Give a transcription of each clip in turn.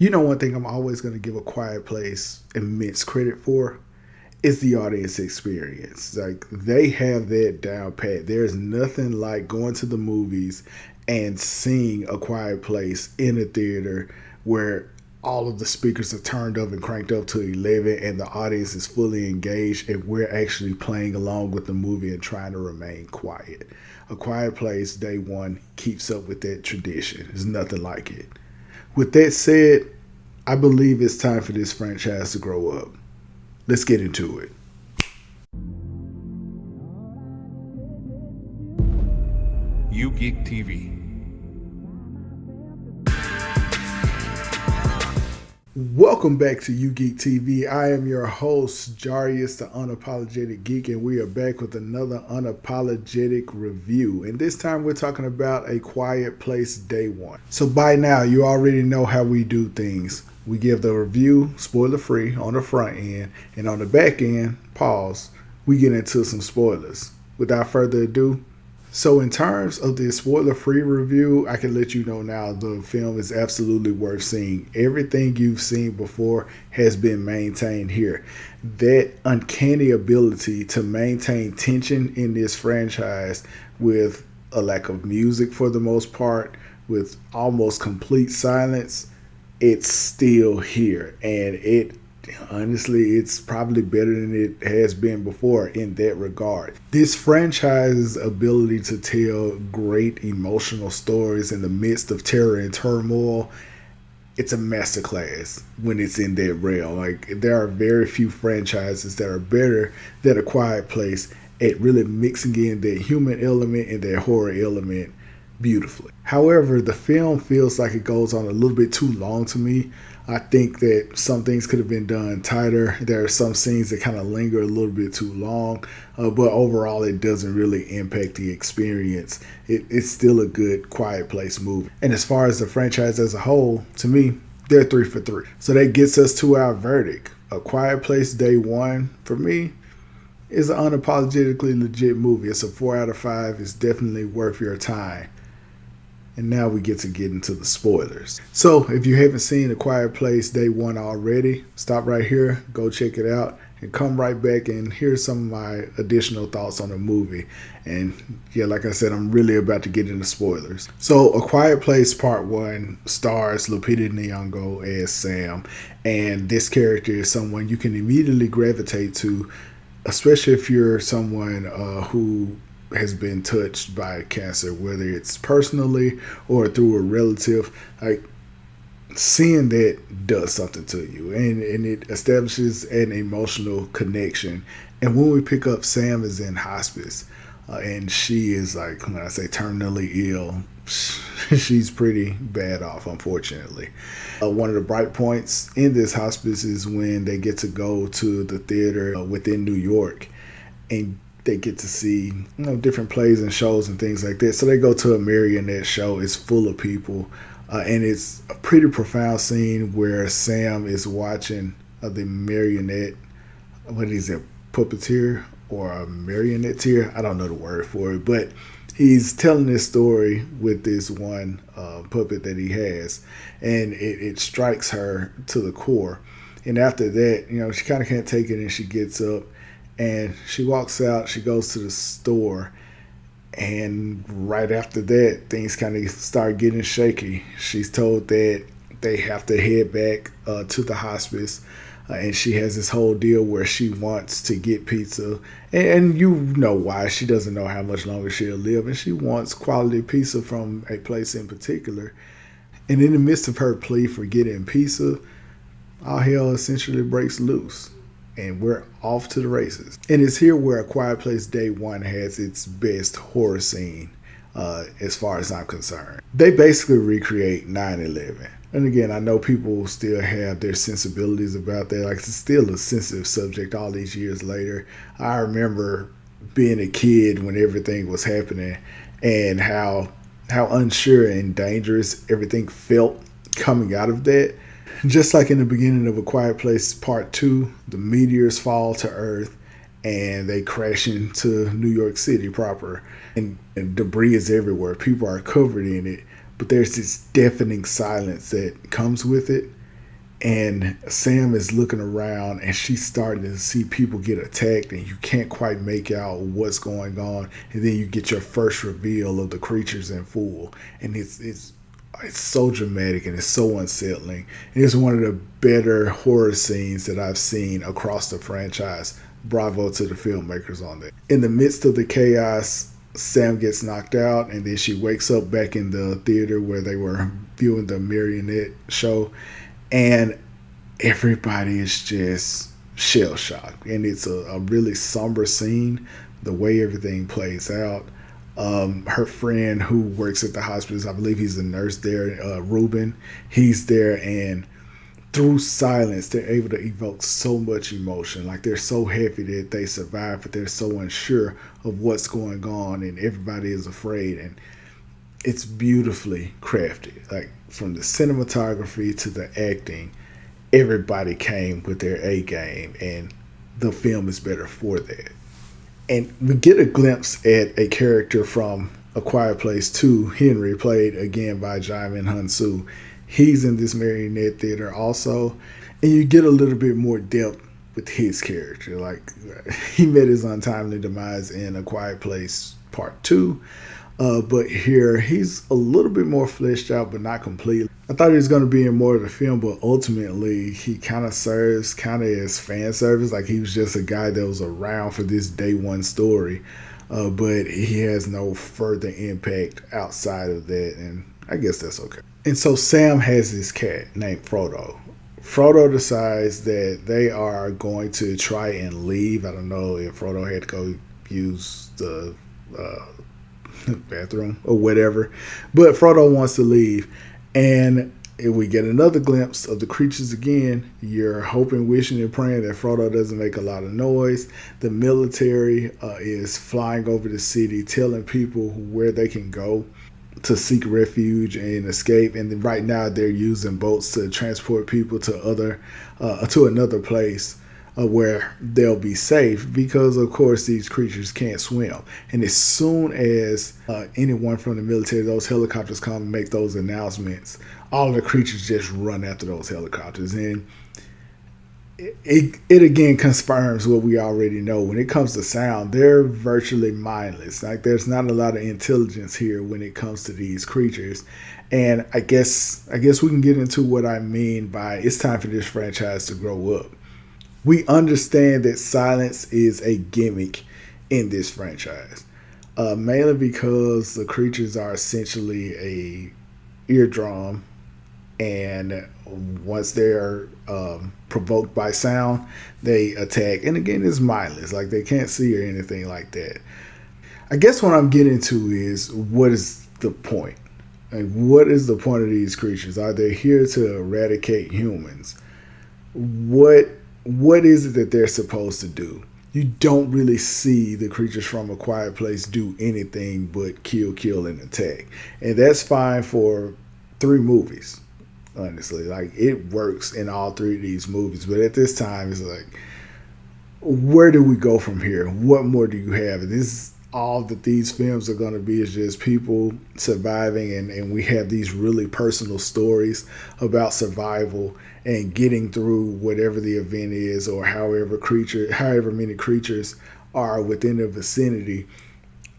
One thing I'm always going to give A Quiet Place immense credit for is the audience experience. Like, they have that down pat. There's nothing like going to the movies and seeing A Quiet Place in a theater where all of the speakers are turned up and cranked up to 11 and the audience is fully engaged and we're actually playing along with the movie and trying to remain quiet. A Quiet Place Day One keeps up with that tradition. There's nothing like it. With that said, I believe it's time for this franchise to grow up. Let's get into it. U-GeekTV. Welcome back to U-GeekTV. I am your host, Jarius, the Unapologetic Geek, and we are back with another unapologetic review. And this time we're talking about A Quiet Place Day One. So by now, you already know how we do things. We give the review spoiler-free on the front end, and on the back end, pause, we get into some spoilers. Without further ado, so in terms of the spoiler-free review, I can let you know now the film is absolutely worth seeing. Everything you've seen before has been maintained here. That uncanny ability to maintain tension in this franchise with a lack of music for the most part, with almost complete silence, it's still here. And it's probably better than it has been before in that regard. This franchise's ability to tell great emotional stories in the midst of terror and turmoil, it's a masterclass when it's in that realm. Like, there are very few franchises that are better than A Quiet Place at really mixing in that human element and that horror element beautifully. However, the film feels like it goes on a little bit too long to me. I think that some things could have been done tighter. There are some scenes that kind of linger a little bit too long, but overall it doesn't really impact the experience. It's still a good Quiet Place movie. And as far as the franchise as a whole, to me, they're 3 for 3. So that gets us to our verdict. A Quiet Place Day One, for me, is an unapologetically legit movie. It's a 4 out of 5. It's definitely worth your time. And now we get into the spoilers. So if you haven't seen A Quiet Place Day One already, stop right here, go check it out, and come right back and hear some of my additional thoughts on the movie. And yeah, like I said, I'm really about to get into spoilers. So A Quiet Place Part 1 stars Lupita Nyong'o as Sam. And this character is someone you can immediately gravitate to, especially if you're someone who has been touched by cancer, whether it's personally or through a relative. Like, seeing that does something to you, and it establishes an emotional connection. And when we pick up, Sam is in hospice, and she is, like, when I say terminally ill, she's pretty bad off, unfortunately. One of the bright points in this hospice is when they get to go to the theater within New York, and they get to see, different plays and shows and things like that. So they go to a marionette show. It's full of people, and it's a pretty profound scene where Sam is watching the marionette. What is it, puppeteer or a marionetteer? I don't know the word for it, but he's telling this story with this one puppet that he has, and it strikes her to the core. And after that, she kind of can't take it, and she gets up. And she walks out, she goes to the store, and right after that, things kind of start getting shaky. She's told that they have to head back to the hospice, and she has this whole deal where she wants to get pizza. And you know why. She doesn't know how much longer she'll live, and she wants quality pizza from a place in particular. And in the midst of her plea for getting pizza, all hell essentially breaks loose. And we're off to the races. And it's here where A Quiet Place Day One has its best horror scene, as far as I'm concerned. They basically recreate 9/11. And again, I know people still have their sensibilities about that. Like, it's still a sensitive subject all these years later. I remember being a kid when everything was happening, and how unsure and dangerous everything felt coming out of that. Just like in the beginning of A Quiet Place Part 2, the meteors fall to Earth and they crash into New York City proper. And debris is everywhere. People are covered in it. But there's this deafening silence that comes with it. And Sam is looking around and she's starting to see people get attacked and you can't quite make out what's going on. And then you get your first reveal of the creatures in full. And it's so dramatic and it's so unsettling. And it's one of the better horror scenes that I've seen across the franchise. Bravo to the filmmakers on that. In the midst of the chaos, Sam gets knocked out and then she wakes up back in the theater where they were viewing the marionette show, and everybody is just shell shocked. And it's a really somber scene, the way everything plays out. Her friend who works at the hospital, I believe he's a nurse there, Ruben, he's there, and through silence, they're able to evoke so much emotion. Like they're so happy that they survived, but they're so unsure of what's going on, and everybody is afraid. And it's beautifully crafted. Like from the cinematography to the acting, everybody came with their A game, and the film is better for that. And we get a glimpse at a character from A Quiet Place 2, Henry, played again by Jaimin Hansu. He's in this marionette theater also, and you get a little bit more depth with his character. Like he met his untimely demise in A Quiet Place Part 2, but here he's a little bit more fleshed out, but not completely. I thought he was going to be in more of the film, but ultimately he kind of serves kind of as fan service. Like he was just a guy that was around for this day one story, but he has no further impact outside of that, and I guess that's okay. And so Sam has this cat named Frodo. Frodo decides that they are going to try and leave. I don't know if Frodo had to go use the bathroom or whatever, but Frodo wants to leave. And we get another glimpse of the creatures again. You're hoping, wishing, and praying that Frodo doesn't make a lot of noise. The military is flying over the city, telling people where they can go to seek refuge and escape. And then right now they're using boats to transport people to another place where they'll be safe, because of course these creatures can't swim. And as soon as anyone from the military, those helicopters come and make those announcements, all of the creatures just run after those helicopters. And it again confirms what we already know. When it comes to sound, they're virtually mindless. Like there's not a lot of intelligence here when it comes to these creatures. And I guess we can get into what I mean by it's time for this franchise to grow up. We understand that silence is a gimmick in this franchise, mainly because the creatures are essentially a eardrum, and once they're provoked by sound, they attack. And again, it's mindless. Like they can't see or anything like that. I guess what I'm getting to is, what is the point? Like, what is the point of these creatures? Are they here to eradicate humans? What is it that they're supposed to do? You don't really see the creatures from A Quiet Place do anything but kill, and attack. And that's fine for 3 movies, honestly. Like, it works in all 3 of these movies. But at this time, it's like, where do we go from here? What more do you have? And this is all that these films are going to be, is just people surviving, and we have these really personal stories about survival and getting through whatever the event is, or however many creatures are within the vicinity.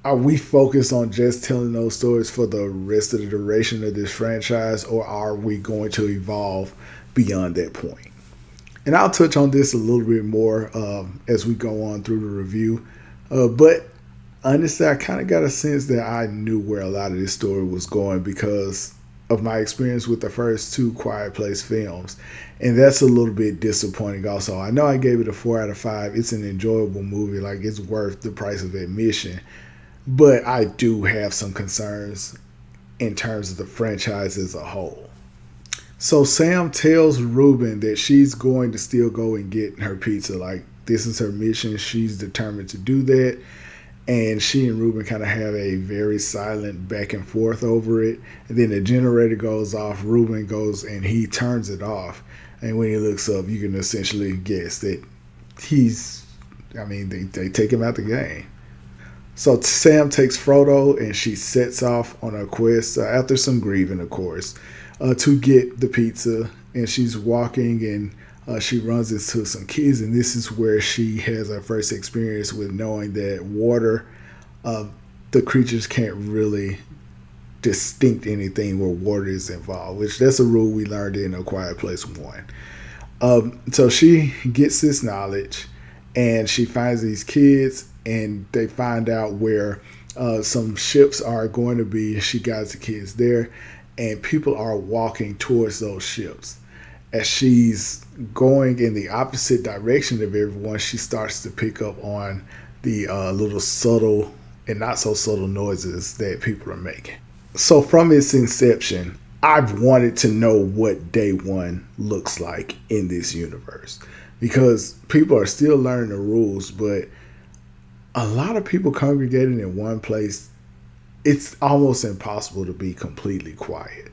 Are we focused on just telling those stories for the rest of the duration of this franchise, or are we going to evolve beyond that point? And I'll touch on this a little bit more as we go on through the review. But honestly, I kind of got a sense that I knew where a lot of this story was going because of my experience with the first 2 Quiet Place films. And that's a little bit disappointing also. I know I gave it a 4 out of 5. It's an enjoyable movie. Like, it's worth the price of admission. But I do have some concerns in terms of the franchise as a whole. So Sam tells Ruben that she's going to still go and get her pizza. Like, this is her mission. She's determined to do that. And she and Ruben kind of have a very silent back and forth over it. And then the generator goes off. Ruben goes and he turns it off. And when he looks up, you can essentially guess that they take him out the game. So Sam takes Frodo and she sets off on a quest, after some grieving, of course, to get the pizza. and she's walking, and she runs into some kids, and this is where she has her first experience with knowing that water, uh, the creatures can't really distinct anything where water is involved, which that's a rule we learned in A Quiet Place 1. So she gets this knowledge, and she finds these kids, and they find out where some ships are going to be. She guides the kids there, and people are walking towards those ships. As she's going in the opposite direction of everyone, she starts to pick up on the little subtle and not so subtle noises that people are making. So from its inception, I've wanted to know what day one looks like in this universe, because people are still learning the rules, but a lot of people congregating in one place, it's almost impossible to be completely quiet.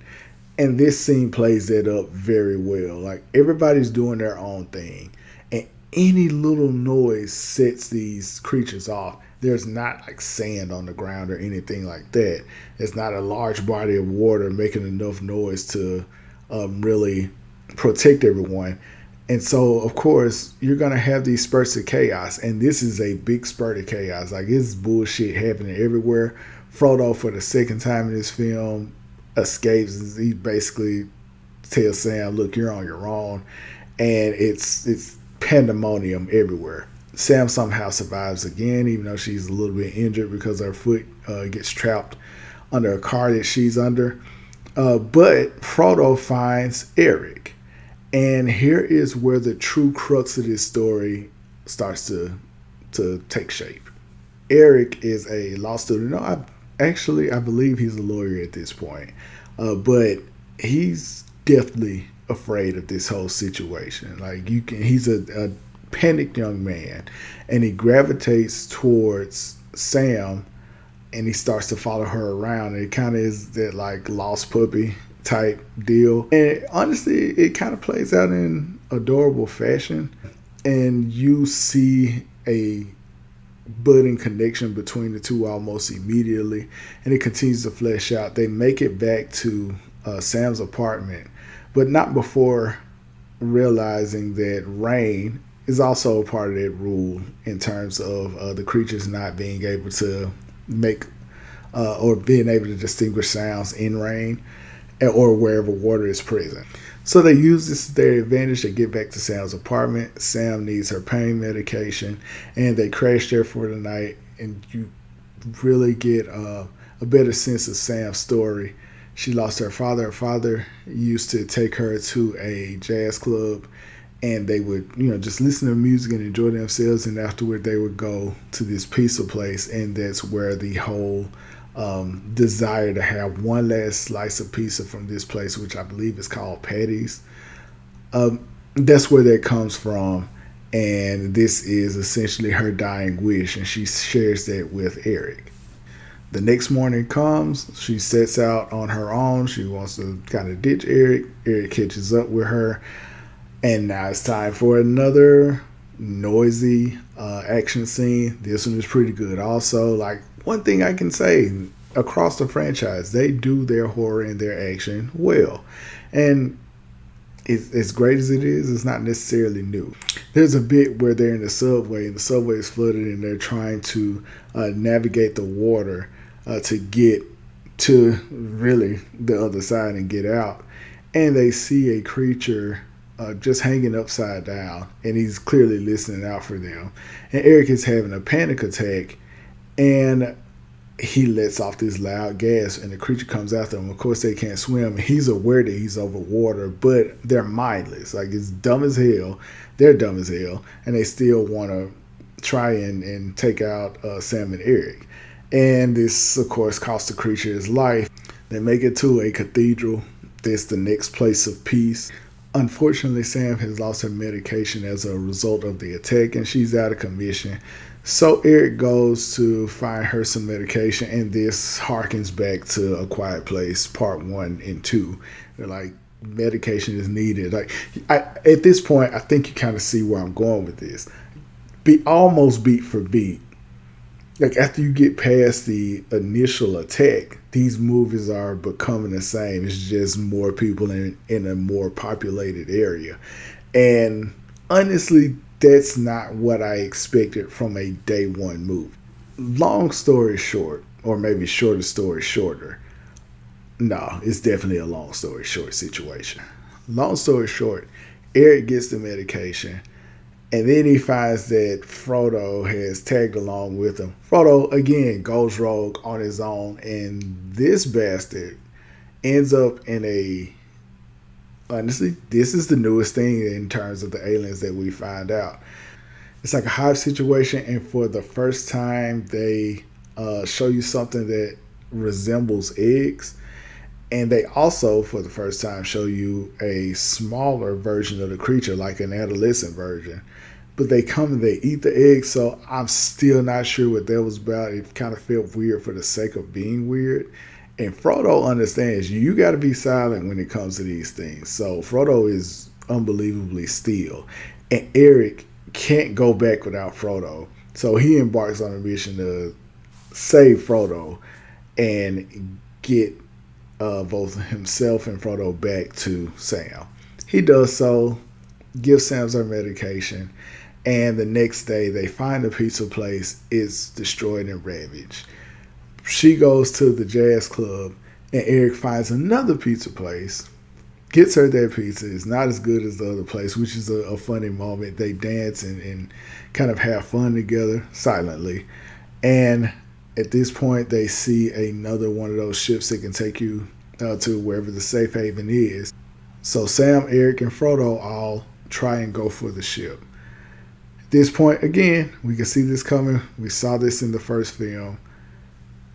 And this scene plays that up very well. Like, everybody's doing their own thing, and any little noise sets these creatures off. There's not like sand on the ground or anything like that. It's not a large body of water making enough noise to really protect everyone. And so, of course, you're going to have these spurts of chaos. And this is a big spurt of chaos. Like, it's bullshit happening everywhere. Frodo, for the second time in this film, escapes. He basically tells Sam, look, you're on your own. And it's pandemonium everywhere. Sam somehow survives again, even though she's a little bit injured because her foot gets trapped under a car that she's under. But Frodo finds Eric. And here is where the true crux of this story starts to take shape. Eric is a law student. No, I believe he's a lawyer at this point. But he's deathly afraid of this whole situation. Like, he's a panicked young man, and he gravitates towards Sam, and he starts to follow her around. And it kind of is that like lost puppy type deal, and honestly it kind of plays out in adorable fashion, and you see a budding connection between the two almost immediately, and it continues to flesh out. They make it back to Sam's apartment, but not before realizing that rain is also a part of that rule in terms of the creatures not being able to make or being able to distinguish sounds in rain or wherever water is present. So they use this to their advantage. They get back to Sam's apartment. Sam needs her pain medication, and they crash there for the night, and you really get a better sense of Sam's story. She lost her father. Her father used to take her to a jazz club, and they would, just listen to music and enjoy themselves. And afterward, they would go to this pizza place, and that's where the whole desire to have one last slice of pizza from this place, which I believe is called Patty's, that's where that comes from. And this is essentially her dying wish, and she shares that with Eric. The next morning comes, she sets out on her own. She wants to kind of ditch Eric. Eric catches up with her. And now it's time for another noisy action scene. This one is pretty good. Also, like, one thing I can say, across the franchise, they do their horror and their action well. And as great as it is, it's not necessarily new. There's a bit where they're in the subway, and the subway is flooded, and they're trying to navigate the water to get to really the other side and get out. And they see a creature just hanging upside down, and he's clearly listening out for them. And Eric is having a panic attack, and he lets off this loud gasp, and the creature comes after him. Of course, they can't swim, and he's aware that he's over water, but they're mindless. Like, it's dumb as hell. They're dumb as hell, and they still want to try and take out Sam and Eric. And this, of course, costs the creature his life. They make it to a cathedral. That's the next place of peace. Unfortunately, Sam has lost her medication as a result of the attack, and she's out of commission. So Eric goes to find her some medication, and this harkens back to A Quiet Place Part 1 and 2. They're like, medication is needed. Like, at this point, I think you kind of see where I'm going with this. Almost beat for beat, like after you get past the initial attack, these movies are becoming the same. It's just more people in a more populated area. And honestly, that's not what I expected from a day one movie. Long story short, or maybe shorter story shorter. No, it's definitely a long story short situation. Long story short, Eric gets the medication, and then he finds that Frodo has tagged along with him. Frodo, again, goes rogue on his own, and this bastard ends up in a. Honestly, this is the newest thing in terms of the aliens that we find out. It's like a hive situation, and for the first time, they show you something that resembles eggs. And they also, for the first time, show you a smaller version of the creature, like an adolescent version. But they come and they eat the eggs, so I'm still not sure what that was about. It kind of felt weird for the sake of being weird. And Frodo understands you got to be silent when it comes to these things. So Frodo is unbelievably still. And Eric can't go back without Frodo. So he embarks on a mission to save Frodo and get both himself and Frodo back to Sam. He does so, gives Sam some medication, and the next day they find the pizza place. It's destroyed and ravaged. She goes to the jazz club, and Eric finds another pizza place, gets her that pizza. It's not as good as the other place, which is a funny moment. They dance and kind of have fun together silently. And at this point, they see another one of those ships that can take you to wherever the safe haven is. So Sam, Eric, and Frodo all try and go for the ship. At this point, again, we can see this coming. We saw this in the first film.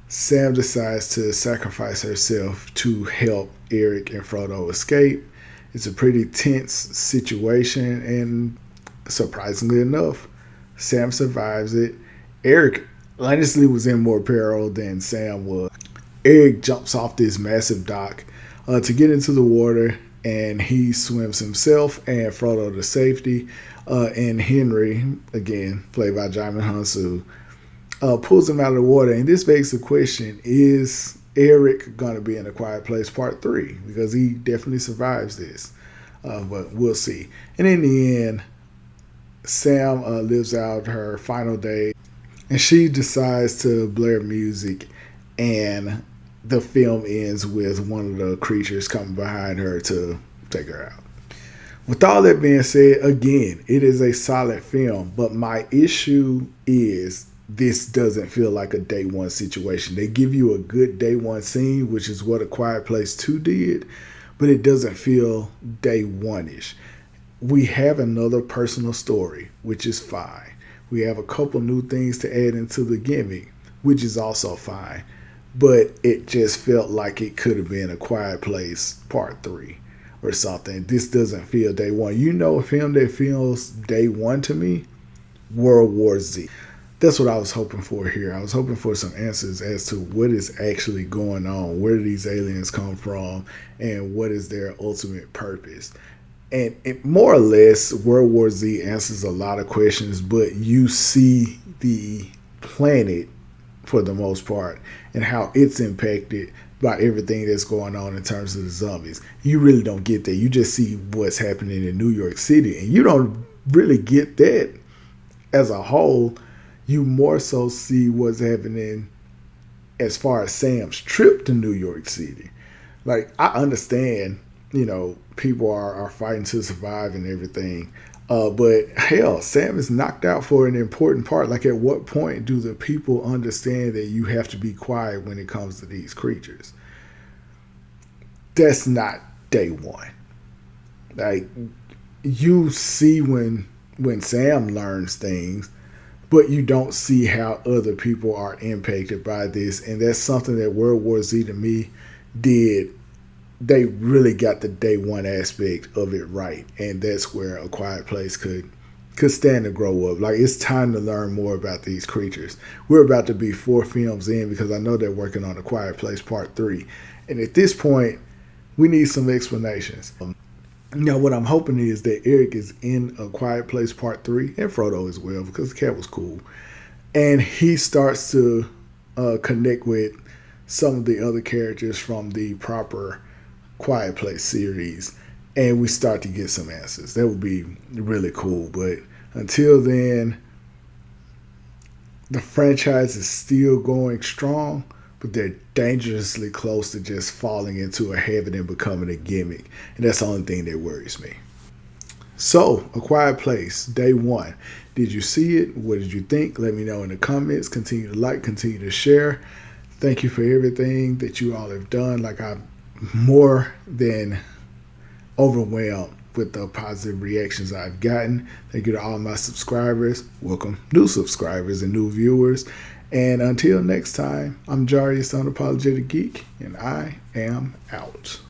Sam decides to sacrifice herself to help Eric and Frodo escape. It's a pretty tense situation, and surprisingly enough, Sam survives it. Eric honestly was in more peril than Sam was. Eric jumps off this massive dock to get into the water, and he swims himself and Frodo to safety. And Henry, again played by Jaimin Hansu, pulls him out of the water. And this begs the question, is Eric going to be in A Quiet Place Part 3? Because he definitely survives this. But we'll see. And in the end, Sam lives out her final day, and she decides to blare music, and the film ends with one of the creatures coming behind her to take her out. With all that being said, again, it is a solid film, but my issue is this doesn't feel like a day one situation. They give you a good day one scene, which is what A Quiet Place 2 did, but it doesn't feel day one-ish. We have another personal story, which is fine. We have a couple new things to add into the gimmick, which is also fine. But it just felt like it could have been A Quiet Place Part 3 or something. This doesn't feel day one. You know, a film that feels day one to me, World War Z. That's what I was hoping for here. I was hoping for some answers as to what is actually going on. Where do these aliens come from? And what is their ultimate purpose? And it, more or less, World War Z answers a lot of questions, but you see the planet for the most part and how it's impacted by everything that's going on in terms of the zombies. You really don't get that. You just see what's happening in New York City, and you don't really get that as a whole. You more so see what's happening as far as Sam's trip to New York City. Like, I understand, you know, people are fighting to survive and everything. But hell, Sam is knocked out for an important part. Like, at what point do the people understand that you have to be quiet when it comes to these creatures? That's not day one. Like, you see when Sam learns things, but you don't see how other people are impacted by this. And that's something that World War Z to me did. They really got the day one aspect of it right. And that's where A Quiet Place could stand to grow up. Like, it's time to learn more about these creatures. We're about to be 4 films in, because I know they're working on A Quiet Place Part 3. And at this point, we need some explanations. Now, what I'm hoping is that Eric is in A Quiet Place Part 3, and Frodo as well, because the cat was cool. And he starts to connect with some of the other characters from the proper Quiet Place series, and we start to get some answers. That would be really cool. But until then, the franchise is still going strong, but they're dangerously close to just falling into a habit and becoming a gimmick. And that's the only thing that worries me. So, A Quiet Place, day one. Did you see it? What did you think? Let me know in the comments. Continue to like, continue to share. Thank you for everything that you all have done. Like, I'm more than overwhelmed with the positive reactions I've gotten. Thank you to all my subscribers. Welcome new subscribers and new viewers. And until next time, I'm Jarius, the Unapologetic Geek, and I am out.